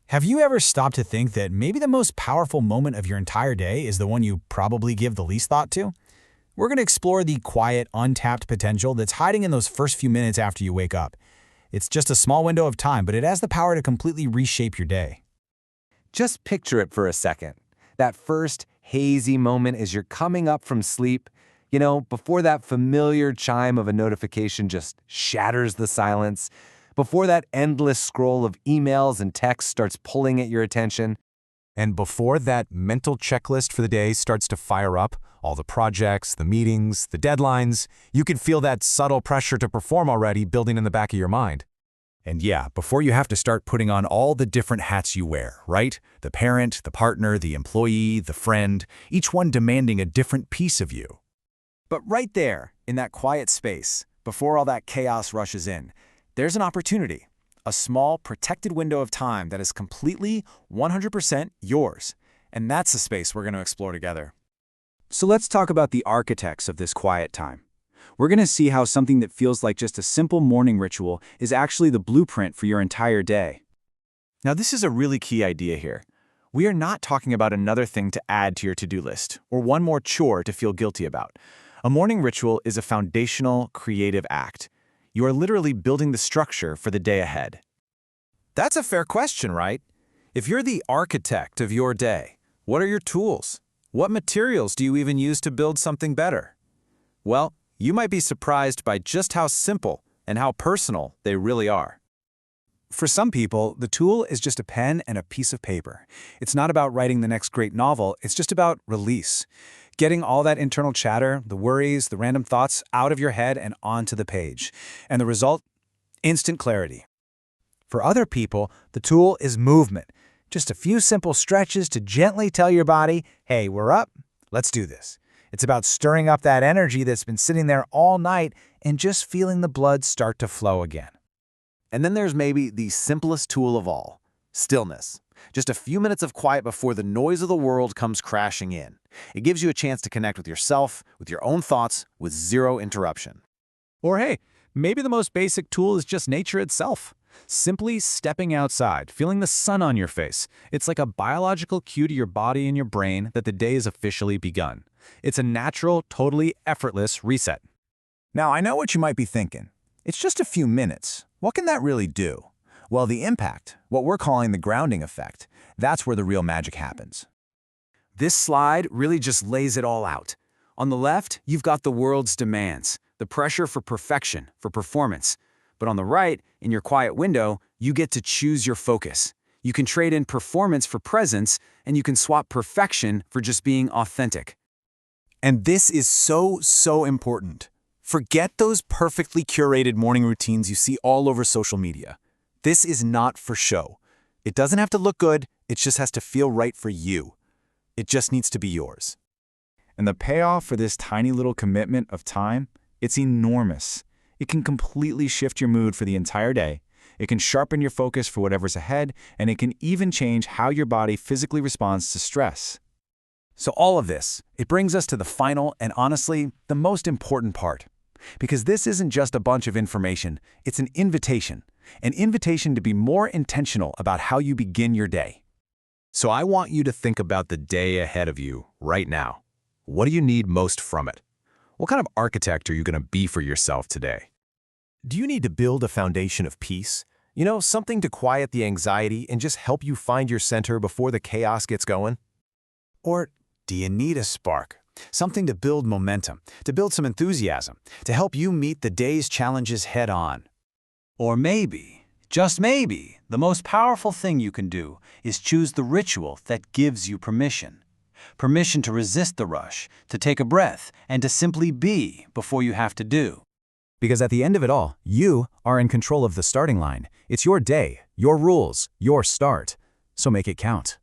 Have you ever stopped to think that maybe the most powerful moment of your entire day is the one you probably give the least thought to? We're going to explore the quiet, untapped potential that's hiding in those first few minutes after you wake up. It's just a small window of time, but it has the power to completely reshape your day. Just picture it for a second. That first hazy moment as you're coming up from sleep, before that familiar chime of a notification just shatters the silence, before that endless scroll of emails and texts starts pulling at your attention, and before that mental checklist for the day starts to fire up, all the projects, the meetings, the deadlines, you can feel that subtle pressure to perform already building in the back of your mind. And yeah, before you have to start putting on all the different hats you wear, right? The parent, the partner, the employee, the friend, each one demanding a different piece of you. But right there, in that quiet space, before all that chaos rushes in, there's an opportunity, a small, protected window of time that is completely, 100% yours. And that's the space we're going to explore together. So let's talk about the architects of this quiet time. We're going to see how something that feels like just a simple morning ritual is actually the blueprint for your entire day. Now, this is a really key idea here. We are not talking about another thing to add to your to-do list, or one more chore to feel guilty about. A morning ritual is a foundational, creative act. You are literally building the structure for the day ahead. That's a fair question, right? If you're the architect of your day, what are your tools? What materials do you even use to build something better? Well, you might be surprised by just how simple and how personal they really are. For some people, the tool is just a pen and a piece of paper. It's not about writing the next great novel, it's just about release. Getting all that internal chatter, the worries, the random thoughts out of your head and onto the page. And the result? Instant clarity. For other people, the tool is movement. Just a few simple stretches to gently tell your body, hey, we're up, let's do this. It's about stirring up that energy that's been sitting there all night and just feeling the blood start to flow again. And then there's maybe the simplest tool of all, stillness. Just a few minutes of quiet before the noise of the world comes crashing in. It gives you a chance to connect with yourself, with your own thoughts, with zero interruption. Or hey, maybe the most basic tool is just nature itself. Simply stepping outside, feeling the sun on your face. It's like a biological cue to your body and your brain that the day is officially begun. It's a natural, totally effortless reset. Now, I know what you might be thinking. It's just a few minutes. What can that really do? Well, the impact, what we're calling the grounding effect, that's where the real magic happens. This slide really just lays it all out. On the left, you've got the world's demands, the pressure for perfection, for performance. But on the right, in your quiet window, you get to choose your focus. You can trade in performance for presence, and you can swap perfection for just being authentic. And this is so important. Forget those perfectly curated morning routines you see all over social media. This is not for show. It doesn't have to look good, it just has to feel right for you. It just needs to be yours. And the payoff for this tiny little commitment of time, it's enormous. It can completely shift your mood for the entire day. It can sharpen your focus for whatever's ahead, and it can even change how your body physically responds to stress. So all of this, it brings us to the final and honestly, the most important part. Because this isn't just a bunch of information, it's an invitation to be more intentional about how you begin your day. So I want you to think about the day ahead of you right now. What do you need most from it? What kind of architect are you going to be for yourself today? Do you need to build a foundation of peace? Something to quiet the anxiety and just help you find your center before the chaos gets going? Or do you need a spark? Something to build momentum, to build some enthusiasm, to help you meet the day's challenges head on. Or maybe, just maybe, the most powerful thing you can do is choose the ritual that gives you permission. Permission to resist the rush, to take a breath, and to simply be before you have to do. Because at the end of it all, you are in control of the starting line. It's your day, your rules, your start. So make it count.